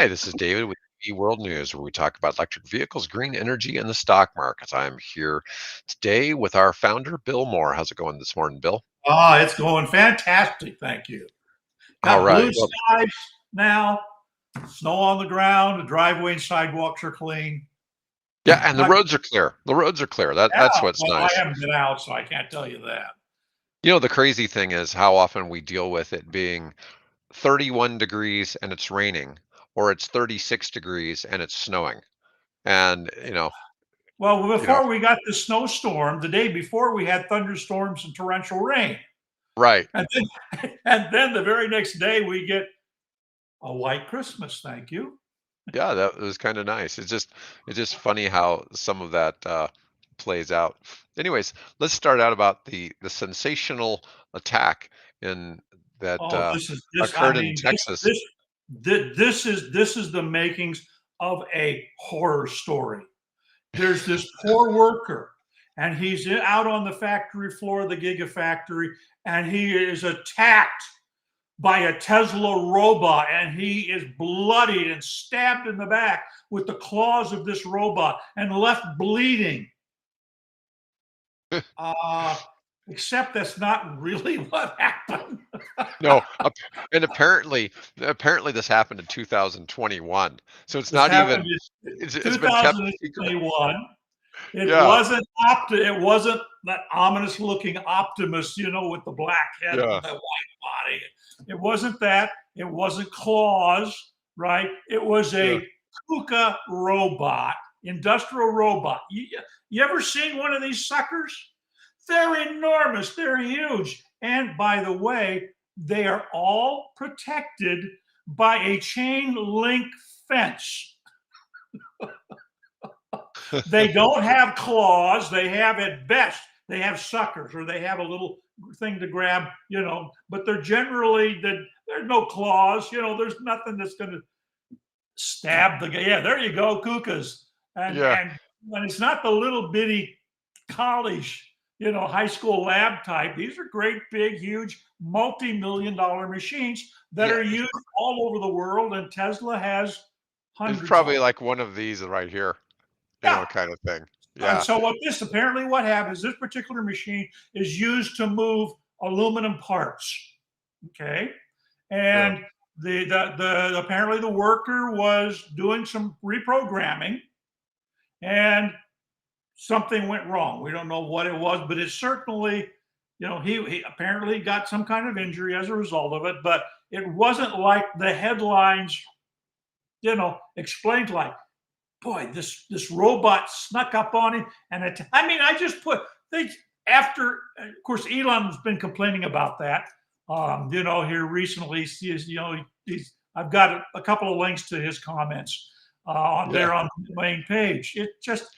Hi, this is David with World News, where we talk about electric vehicles, green energy, and the stock markets. I'm here today with our founder, Bill Moore. How's it going this morning, Bill? Ah, it's going fantastic. Thank you. All Got blue right. Well, skies now, snow on the ground, the driveway and sidewalks are clean. yeah, and the Not, roads are clear. The roads are clear. That's yeah, what's well, I nice. haven't been out, so I can't tell you that. The crazy thing is how often we deal with it being 31 degrees and it's raining, or it's 36 degrees and it's snowing. And Well, you know, before we got the snowstorm, the day before we had thunderstorms and torrential rain. right. And then, and then the very next day we get a white Christmas. Thank you. Yeah, that was kind of nice. It's just funny how some of that plays out. Anyways, let's start out about the sensational attack in that Oh, this is this. I occurred in mean, Texas. this is the makings of a horror story. There's this poor worker, and he's out on the factory floor of the gigafactory, and he is attacked by a Tesla robot, and he is bloodied and stabbed in the back with the claws of this robot and left bleeding. Uh, except that's not really what happened. No, and apparently this happened in 2021. So it's This not happened even in it's been kept secret. 2021. It Yeah, wasn't it wasn't that ominous looking Optimus, with the black head yeah, and the white body. It wasn't that. It wasn't claws, right? It was yeah. a KUKA robot, industrial robot. You ever seen one of these suckers? They're enormous. They're huge. And by the way, they are all protected by a chain link fence. They don't have claws. They have at best, they have suckers or they have a little thing to grab, but they're generally, there's no claws, there's nothing that's going to stab the guy. Yeah, there you go, Kukas. Yeah. And when it's not the little bitty college, high school lab type, these are great, big, huge, multi-million dollar machines that Yeah. are used all over the world. And Tesla has It's hundreds of probably them. like one of these right here, Yeah. kind of thing. And Yeah. so what happens, this particular machine is used to move aluminum parts. Okay. Yeah. And the apparently the worker was doing some reprogramming and something went wrong. We don't know what it was, but it certainly, he apparently got some kind of injury as a result of it, but it wasn't like the headlines, explained like, boy, this robot snuck up on him, and I mean, I just put they after. Of course, Elon's been complaining about that. Here recently, I've got a couple of links to his comments on Yeah. there on the main page. It just,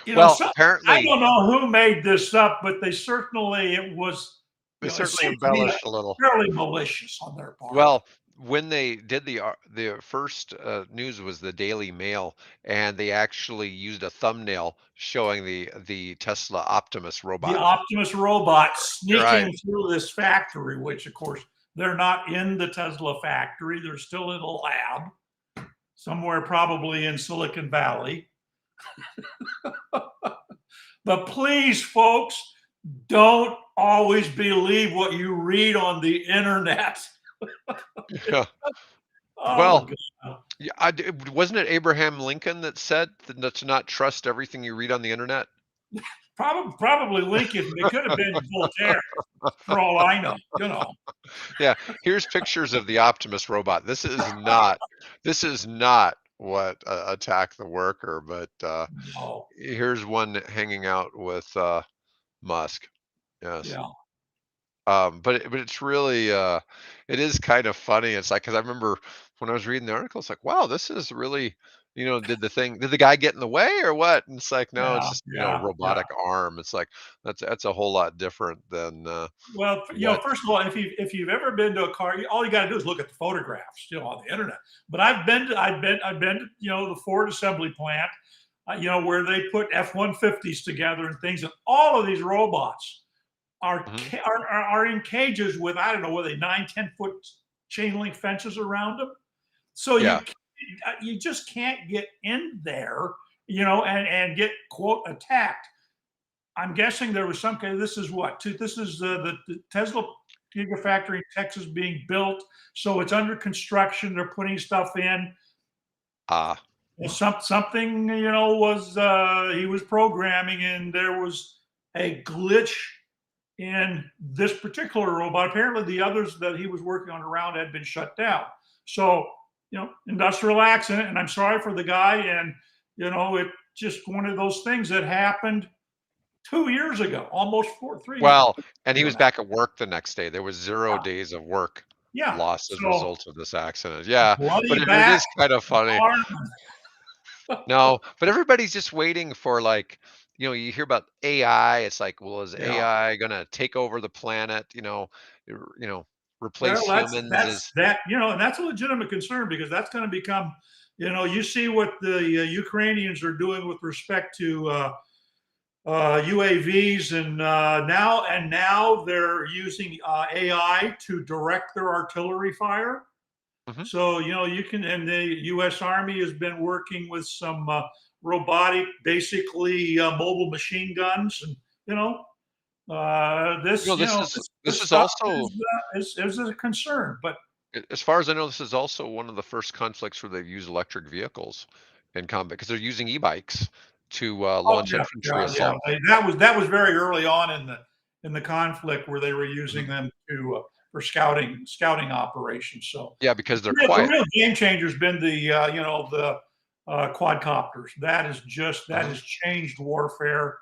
Well, so I apparently don't know who made this up, but it was, they it certainly seems to be embellished a little. fairly malicious on their part. Well, when they did the first news was the Daily Mail, and they actually used a thumbnail showing the Tesla Optimus The robot. Optimus robot Right. sneaking through this factory, which of course they're not in the Tesla factory. They're still in a lab somewhere, probably in Silicon Valley. But please, folks, don't always believe what you read on the internet. Yeah. Oh, Well, God. yeah, wasn't it Abraham Lincoln that said that to not trust everything you read on the internet? Probably Lincoln. It could have been Voltaire, for all I know. Yeah. Here's pictures of the Optimus robot. This is not what attacked the worker, but No, here's one hanging out with Musk. Yes. yeah. But it's really it is kind of funny. It's like because I remember when I was reading the article, it's like, wow, this is really, did the guy get in the way or what? And it's like, no, it's Yeah, just, yeah, yeah. robotic arm. It's like that's a whole lot different than Well, what. first of all, if you've ever been to a car, all you got to do is look at the photographs, on the internet. But I've been to the Ford assembly plant, where they put F-150s together and things, and all of these robots are Mhm. are in cages with, I don't know, were they 9, 10 foot chain link fences around them. So Yeah. you just can't get in there, and get quote attacked. I'm guessing there was some kind of, this is what, this is the Tesla Gigafactory in Texas being built. So it's under construction. They're putting stuff in. Ah. Something, was, he was programming and there was a glitch in this particular robot. Apparently the others that he was working on around had been shut down. So, industrial accident, and I'm sorry for the guy. And, it just one of those things that happened 2 years ago, almost 3 years Well, and he ago was now. back at work the next day. There was 0 Yeah. days of work Yeah. lost as a So result of this accident. Yeah, but bloody it back, is kind of funny. arm. No, but everybody's just waiting for, like, you hear about AI, it's like, well, is Yeah. AI gonna take over the planet, replace Well, humans? Is and that's a legitimate concern because that's going to become, you see what the Ukrainians are doing with respect to UAVs, and now they're using AI to direct their artillery fire. Mhm. So you can, and the U.S. Army has been working with some robotic, basically mobile machine guns, and you know this This is this this is stuff also, is a concern. But as far as I know, this is also one of the first conflicts where they've used electric vehicles in combat because they're using e-bikes to, oh launch yeah, infantry yeah, yeah. assaults. That was very early on in the conflict where they were using Mhm. them to for scouting operations. So Yeah, because they're the quiet. real game changer has been the quadcopters. That Uh-huh. has changed warfare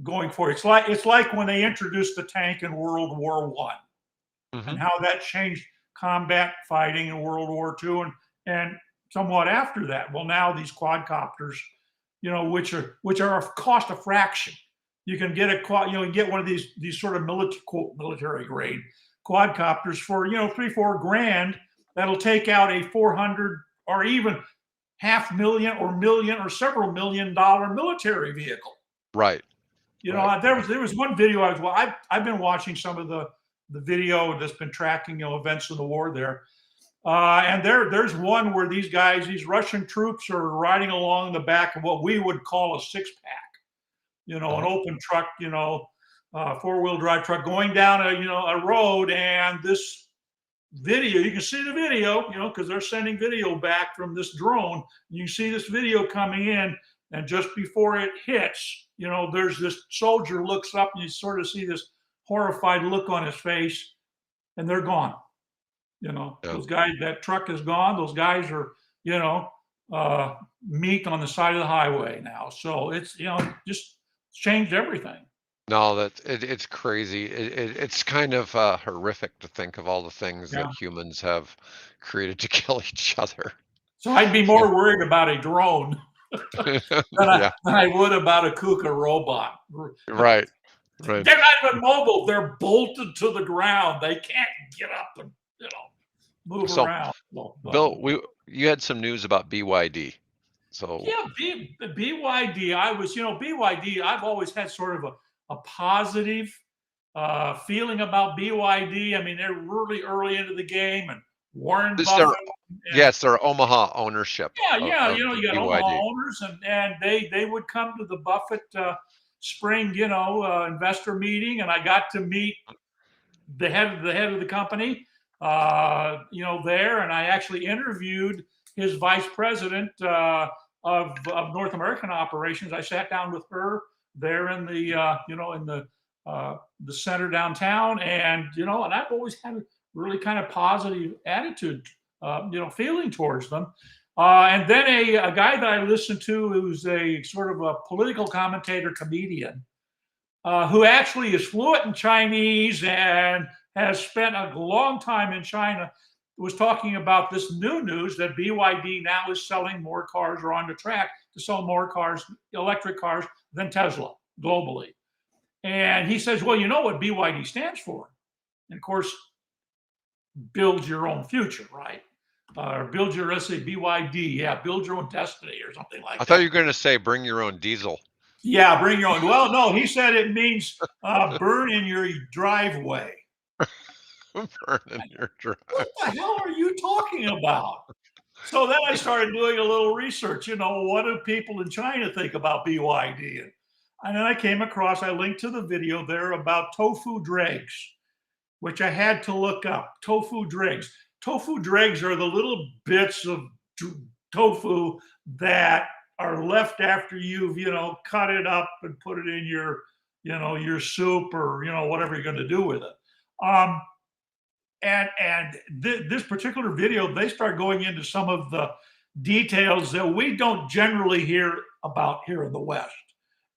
going forward. It's like when they introduced the tank in World War One and Mhm. how that changed combat fighting in World War Two, and somewhat after that. Well, now these quadcopters, which are cost a fraction. You can get get one of these sort of military grade quadcopters for 3-4 grand. That'll take out a 400 or even half million or million or several $1 million military vehicle. Right, right. There was one video I've been watching some of the video that's been tracking events of the war there, and there's one where these Russian troops are riding along the back of what we would call a six pack, an Mhm. open truck, 4-wheel drive truck going down a road, and this video, you can see the video, because they're sending video back from this drone. You see this video coming in, and just before it hits, there's this soldier looks up, and you sort of see this horrified look on his face, and they're gone. Yeah. Those guys, that truck is gone. Those guys are, you know, meat on the side of the highway now. So it's, just changed everything. No, it's crazy. It's kind of, horrific to think of all the things Yeah. that humans have created to kill each other. So I'd be more worried about a drone than I, Yeah, than I would about a KUKA robot. right, right. They're not even mobile. They're bolted to the ground. They can't get up and, move So, around. Well, Bill, you had some news about BYD. So, yeah, BYD. BYD. I've always had sort of a positive feeling about BYD. I mean, they're really early into the game, and Warren this their Buffett, yeah, and it's their Omaha ownership yeah, of yeah, of you got Omaha BYD. owners, and they would come to the Buffett spring, investor meeting, and I got to meet the head of the company, there, and I actually interviewed his vice president of North American operations. I sat down with her there in the center downtown, and I've always had a really kind of positive attitude, feeling towards them. And then a guy that I listened to who's a sort of a political commentator comedian, who actually is fluent in Chinese and has spent a long time in China, was talking about this new news that BYD now is selling more cars, or on the track to sell more cars, electric cars, than Tesla globally. And he says, well, you know what BYD stands for? And of course, build your own future, right? Or build your, let's say, BYD, yeah, build your own destiny or something I like thought that. you were gonna say bring your own diesel. Yeah, bring your own. Well, no, he said it means burn in your driveway. Burn in your What drive. the hell are you talking about? So then I started doing a little research. What do people in China think about BYD? And then I came across, I linked to the video there about tofu dregs, which I had to look up. Tofu dregs. Tofu dregs are the little bits of tofu that are left after you've, cut it up and put it in your soup or, whatever you're going to do with it. Um, and this particular video, they start going into some of the details that we don't generally hear about here in the West,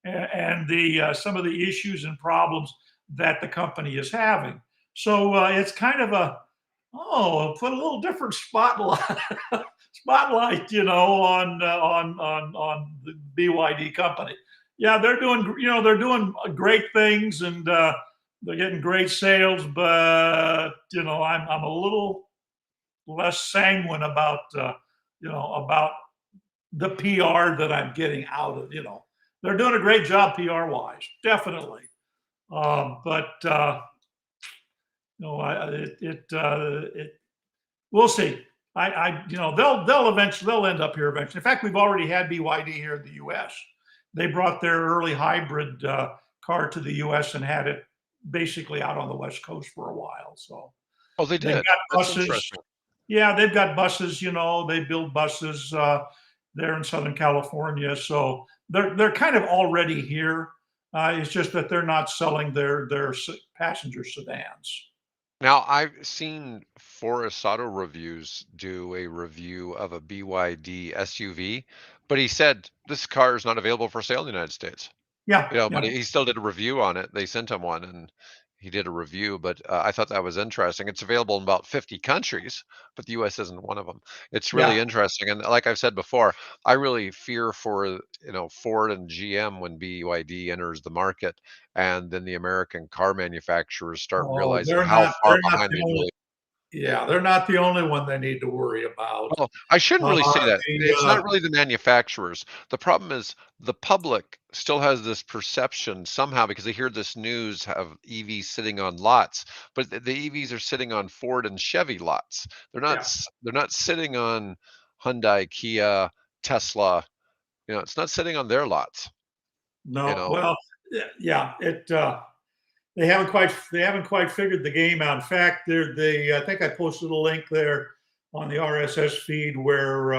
and the some of the issues and problems that the company is having. So it's kind of put a little different spotlight, on the BYD company. Yeah, they're doing great things, and they're getting great sales, but I'm a little less sanguine about the PR that I'm getting out of. They're doing a great job PR wise, definitely. But we'll see. They'll end up here eventually. In fact, we've already had BYD here in the U.S. They brought their early hybrid car to the U.S. and had it basically out on the West Coast for a while. So Oh, they they've did. got That's buses. interesting. Yeah, they've got buses. They build buses there in Southern California. So they're kind of already here. It's just that they're not selling their passenger sedans. Now, I've seen Forrest Auto Reviews do a review of a BYD SUV, but he said this car is not available for sale in the United States. Yeah, But yeah. he still did a review on it. They sent him one, and he did a review, but, I thought that was interesting. It's available in about 50 countries, but the US isn't one of them. It's really Yeah. interesting, and like I've said before, I really fear for, Ford and GM when BYD enters the market, and then the American car manufacturers start Oh, realizing how far they're not behind the they only really. yeah, they're not the only one they need to worry about. Well, I shouldn't really say that. The It's not really the manufacturers. The problem is the public still has this perception somehow because they hear this news of EVs sitting on lots, but the EVs are sitting on Ford and Chevy lots. Yeah. They're not sitting on Hyundai, Kia, Tesla. It's not sitting on their lots, you No, know. well, yeah, they haven't quite figured the game out. In fact, I think I posted a link there on the RSS feed where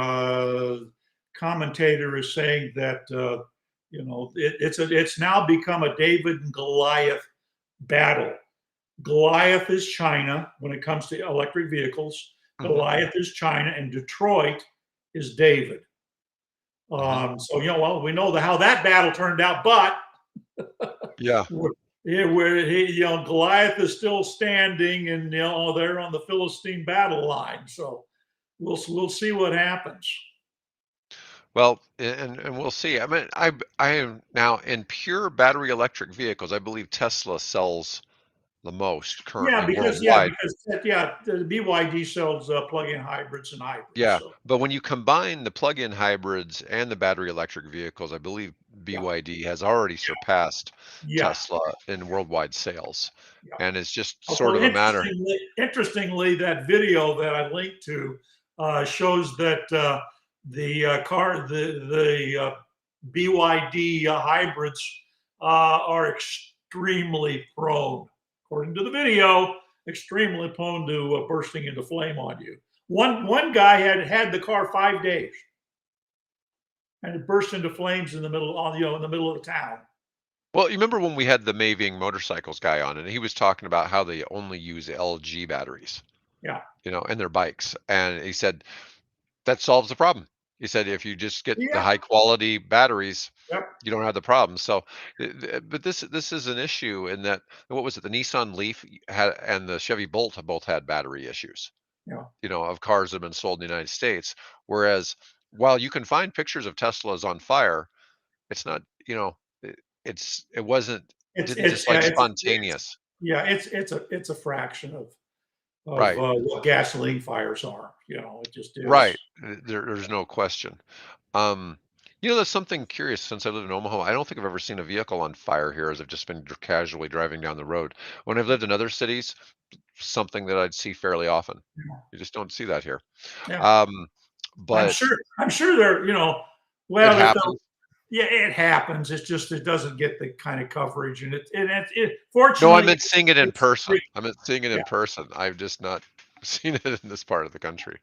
commentator is saying that it's now become a David and Goliath battle. Goliath is China when it comes to electric vehicles. Mhm, Goliath is China, and Detroit is David. mhm. So well, we know how that battle turned out, but Yeah. Goliath is still standing, and they're on the Philistine battle line. So we'll see what happens. Well, and we'll see. I mean, I am now in pure battery electric vehicles. I believe Tesla sells the most currently worldwide. The BYD sells plug-in hybrids and hybrids. Yeah, So but when you combine the plug-in hybrids and the battery electric vehicles, I believe yeah, BYD has already surpassed yeah, Tesla in worldwide sales. yeah. And it's just sort Although of a matter. interestingly, that video that I linked to shows that the BYD hybrids are extremely prone, according to the video, extremely prone to bursting into flame on you. One guy had the car 5 days, and it burst into flames in the middle, in the middle of the town. Well, you remember when we had the Mayving Motorcycles guy on, and he was talking about how they only use LG batteries, Yeah, in their bikes. And he said that solves the problem. He said if you just get the yeah, high quality batteries, yep, you don't have the problem. So, but this is an issue in that what was it? The Nissan Leaf had and the Chevy Bolt have both had battery issues. yeah. Of cars that have been sold in the United States. Whereas while you can find pictures of Teslas on fire, it's not. It wasn't. It It's didn't it's just yeah like it's spontaneous. yeah it's a fraction of Right. what gasoline fires are. It just is. Right. There's no question. Um, that's something curious since I live in Omaha. I don't think I've ever seen a vehicle on fire here as I've just been casually driving down the road. When I've lived in other cities, something that I'd see fairly often. Yeah. You just don't see that here. Yeah. Um, but I'm sure they're, it well, happens. yeah, it happens. It's just it doesn't get the kind of coverage, and No, I fortunately, meant seeing it in it's free. person. I meant seeing it Yeah, in person. I've just not seen it in this part of the country.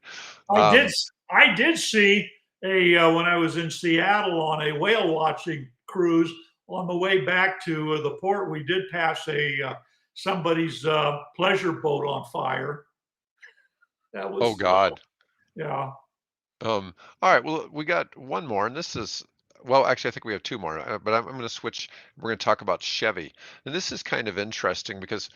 I did. Um, I did see a when I was in Seattle on a whale watching cruise. On the way back to the port, we did pass a somebody's pleasure boat on fire. That oh was God. yeah. All right. Well, we got one more, and this is, well, actually, I think we have two more, but I'm going to switch. We're going to talk about Chevy, and this is kind of interesting because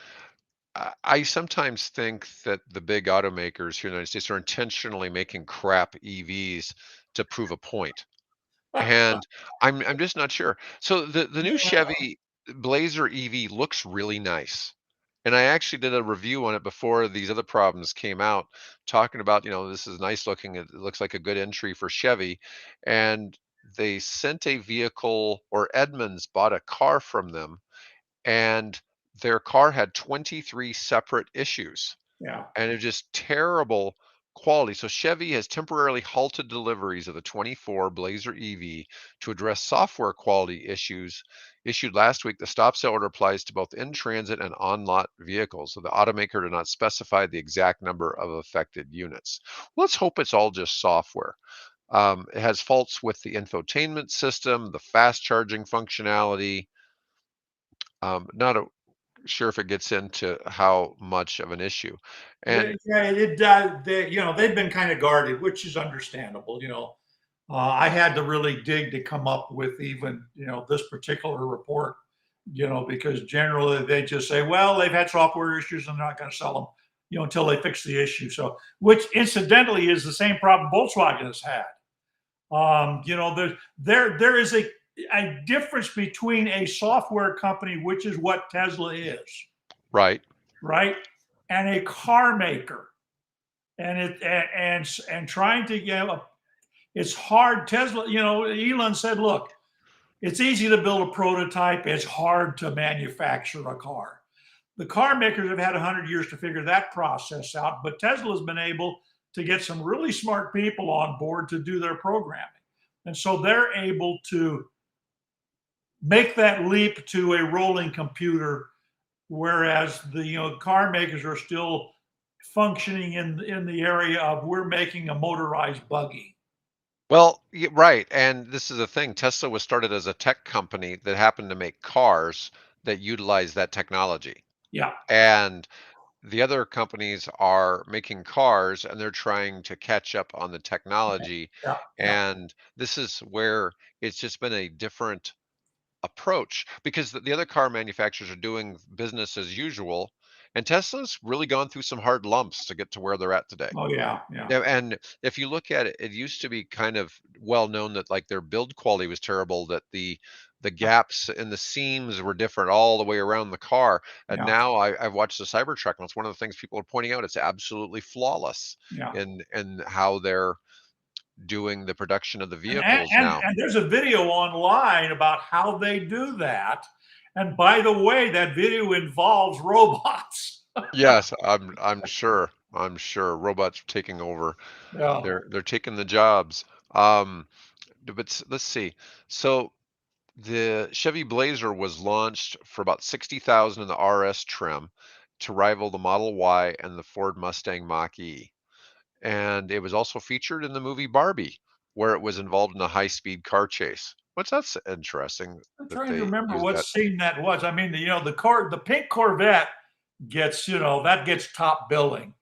I sometimes think that the big automakers here in the United States are intentionally making crap EVs to prove a point. And I'm just not sure. So the new Chevy Blazer EV looks really nice. And I actually did a review on it before these other problems came out, talking about, this is nice looking. It looks like a good entry for Chevy. And they sent a vehicle, or Edmunds bought a car from them, and their car had 23 separate issues, Yeah, and it's just terrible quality. So Chevy has temporarily halted deliveries of the 24 Blazer EV to address software quality issues issued last week. The stop sale order applies to both in-transit and on-lot vehicles. So the automaker did not specify the exact number of affected units. Let's hope it's all just software. It has faults with the infotainment system, the fast charging functionality. Not sure if it gets into how much of an issue. yeah, And yeah. They've been kind of guarded, which is understandable. I had to really dig to come up with even this particular report. Because generally they just say, well, they've had software issues and they're not going to sell them, until they fix the issue. So, which incidentally is the same problem Volkswagen has had. There is a difference between a software company, which is what Tesla is, right. right, and a car maker, and trying to it's hard. Tesla, Elon said, look, it's easy to build a prototype. It's hard to manufacture a car. The car makers have had 100 years to figure that process out, but Tesla's been able to get some really smart people on board to do their programming. And so they're able to make that leap to a rolling computer, whereas the car makers are still functioning in the area of we're making a motorized buggy. Well, right. And this is the thing. Tesla was started as a tech company that happened to make cars that utilize that technology. Yeah, And the other companies are making cars and they're trying to catch up on the technology. yeah, yeah, And this is where it's just been a different approach, because the other car manufacturers are doing business as usual. And Tesla's really gone through some hard lumps to get to where they're at today. oh yeah, yeah, Yeah, and if you look at it, it used to be kind of well known that like their build quality was terrible, that the gaps in the seams were different all the way around the car. And yeah, now I've watched the Cybertruck, and it's one of the things people are pointing out. It's absolutely flawless yeah. in how they're doing the production of the And, vehicles now. and there's a video online about how they do that. And by the way, that video involves robots. Yes, I'm sure. I'm sure robots are taking over. Yeah. They're taking the jobs. Um, but let's see. So the Chevy Blazer was launched for about 60,000 in the RS trim to rival the Model Y and the Ford Mustang Mach-E. And it was also featured in the movie Barbie, where it was involved in a high-speed car chase. What's that's interesting I'm that trying to they remember used what that. scene that was. I mean, the pink Corvette gets, that gets top billing.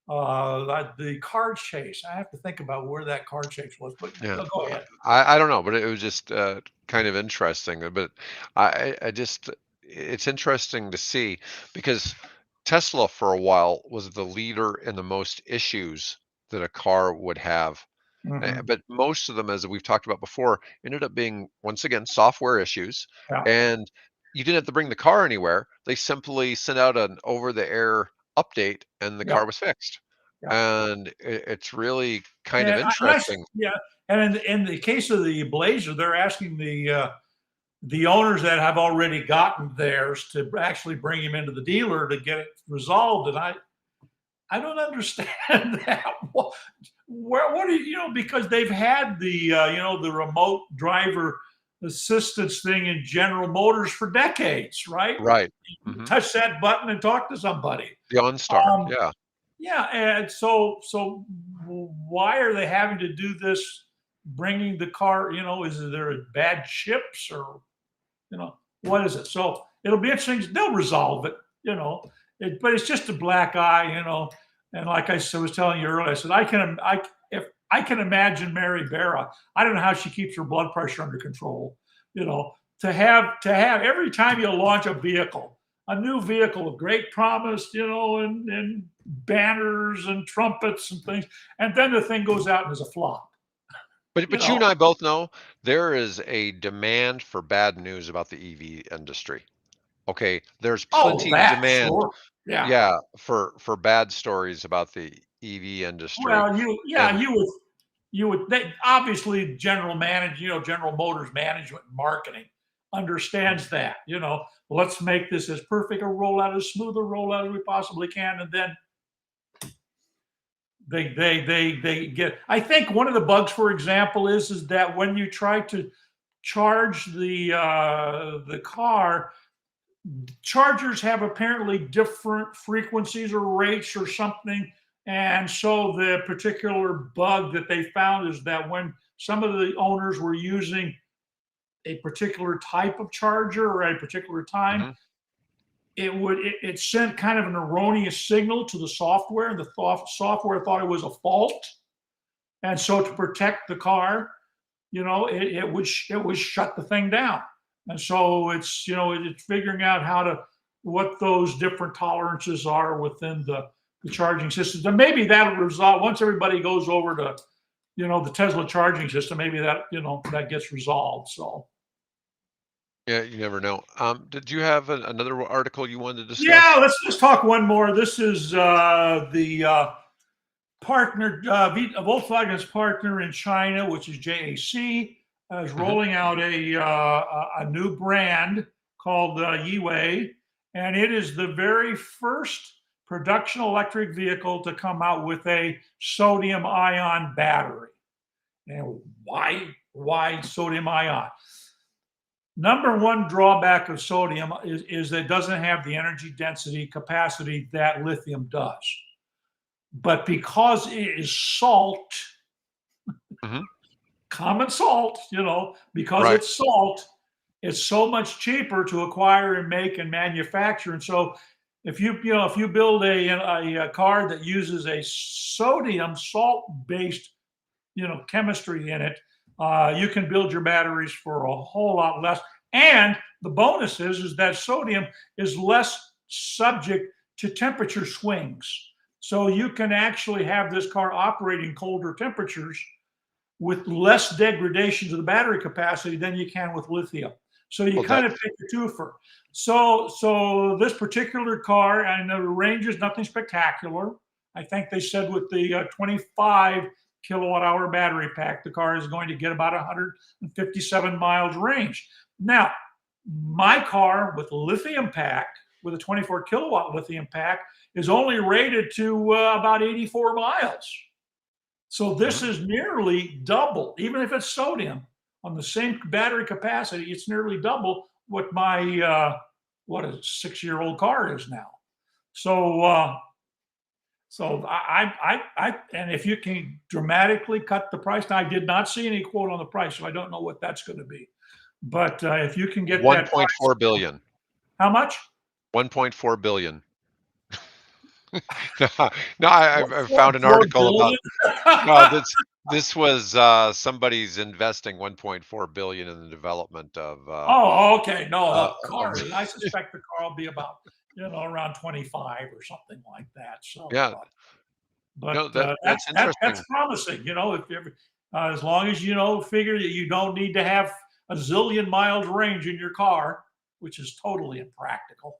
The car chase, I have to think about where that car chase was, but Yeah, go ahead. I don't know, but it was just kind of interesting. But I just it's interesting to see, because Tesla for a while was the leader in the most issues that a car would have. Hmm. But most of them, as we've talked about before, ended up being, once again, software issues. Yeah, And you didn't have to bring the car anywhere. They simply sent out an over-the-air update and the yeah, car was fixed. yeah. And it's really kind of And interesting. yeah, and in the case of the Blazer, they're asking the owners that have already gotten theirs to actually bring him into the dealer to get it resolved. And I don't understand that. what do because they've had the the remote driver assistance thing in General Motors for decades, right? Right. You Hmm. touch that button and talk to somebody. The OnStar. Um, Yeah. yeah, and so why are they having to do this? Bringing the car, is there bad chips or what is it? So it'll be interesting. They'll resolve it, but it's just a black eye. And like was telling you earlier, I said if I can imagine Mary Barra, I don't know how she keeps her blood pressure under control. You know, to have every time you launch a new vehicle of great promise, and banners and trumpets and things, and then the thing goes out and is a flop. You But you and know, I both know there is a demand for bad news about the EV industry. Okay, there's oh, plenty of that demand, sure, yeah. yeah, for bad stories about the EV industry. Well, And they, obviously General Motors management and marketing understands that. Let's make this as perfect a rollout, as smooth a rollout as we possibly can, and then they get. I think one of the bugs, for example, is that when you try to charge the car, chargers have apparently different frequencies or rates or something. And so the particular bug that they found is that when some of the owners were using a particular type of charger or at a particular time, mhm, it sent kind of an erroneous signal to the software, and the software thought it was a fault. And so to protect the car, it would shut the thing down. And so it's figuring out what those different tolerances are within the charging systems. And maybe that'll resolve once everybody goes over to the Tesla charging system. Maybe that gets resolved. So yeah, you never know. Did you have another article you wanted to yeah, discuss? let's just talk one more. This is the partner, Volkswagen's partner in China, which is JAC, is Hmm. rolling out a new brand called Yiwei, and it is the very first production electric vehicle to come out with a sodium ion battery. And why sodium ion? Number one drawback of sodium is that it doesn't have the energy density capacity that lithium does. But because it is salt, Hmm. common salt, because Right. it's salt, it's so much cheaper to acquire and make and manufacture. And so if you build a car that uses a sodium salt based chemistry in it, you can build your batteries for a whole lot less. And the bonus is that sodium is less subject to temperature swings. So you can actually have this car operating colder temperatures with less degradation to the battery capacity than you can with lithium. So you Well, kind of that's pick a twofer. So this particular car, and the range is nothing spectacular. I think they said with the 25 kilowatt hour battery pack, the car is going to get about 157 miles range. Now, my car with lithium pack, with a 24 kilowatt lithium pack, is only rated to about 84 miles. So this mhm. is nearly double, even if it's sodium on the same battery capacity, it's nearly double what my what a 6-year-old car is now. So and if you can dramatically cut the price, now I did not see any quote on the price, so I don't know what that's going to be. But if you can get that price, 1.4 billion. how much? 1.4 billion. No, no, I Four, found an 4 billion. article about no, this was somebody's investing 1.4 billion in the development Oh, okay. No, uh, the car. I suspect the car will be about around 25 or something like that. So, yeah, no, that's that's that's interesting. promising. If you ever, as long as figure that you don't need to have a zillion miles range in your car, which is totally impractical.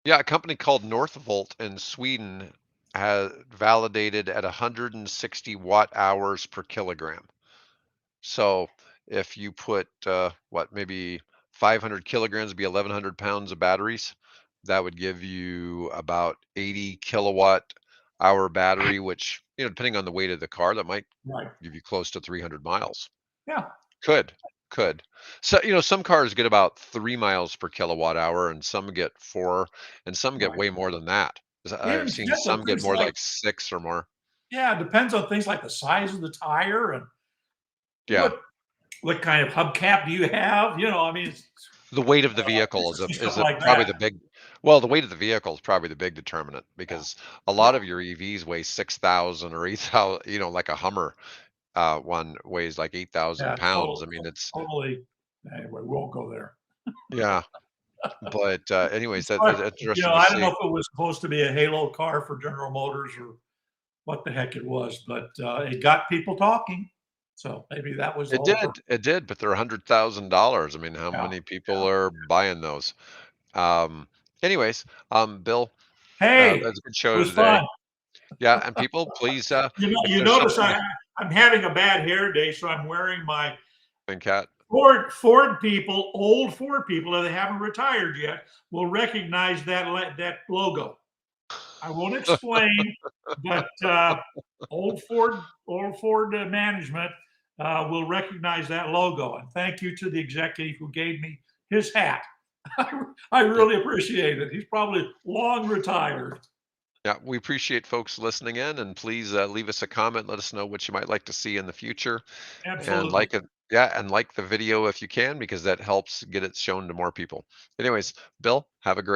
Yeah, a company called Northvolt in Sweden has validated at 160 watt hours per kilogram. So if you put what maybe 500 kilograms would be 1,100 pounds of batteries, that would give you about 80 kilowatt hour battery, which, depending on the weight of the car, that might Right. give you close to 300 miles. Yeah. Could, could. So, some cars get about 3 miles per kilowatt hour, and some get 4, and some get Right. way more than that. I've Even seen depends on some get things more like, like 6 or more. yeah, it depends on things like the size of the tire and Yeah. what kind of hubcap do you have. I mean, The weight of the vehicle is interesting stuff a like probably that. the big well, the weight of the vehicle is probably the big determinant Yeah. because a lot Yeah. of your EVs weigh 6,000 or 8,000, like a Hummer, one weighs like 8,000 Yeah. pounds. I mean, it's Totally. Anyway, we won't go there. yeah, but, anyways, It's that's like, interesting to I don't know see. if it was supposed to be a halo car for General Motors or what the heck it was, but it got people talking. So maybe that was the whole purpose. It did, but they're $100,000. I mean, how Yeah. many people Yeah. are buying those? Um, anyways, Bill, Hey, it that's a good show was today. fun. Yeah, and people, please, if You there's notice something I'm having a bad hair day, so I'm wearing my Cat. Ford people, old Ford people that haven't retired yet, will recognize that logo. I won't explain, but old Ford management will recognize that logo. And thank you to the executive who gave me his hat. I Yeah. really appreciate it. He's probably long retired. Yeah, we appreciate folks listening in, and please leave us a comment. Let us know what you might like to see in the future, and Absolutely. like it. Yeah, and like the video if you can, because that helps get it shown to more people. Anyways, Bill, have a great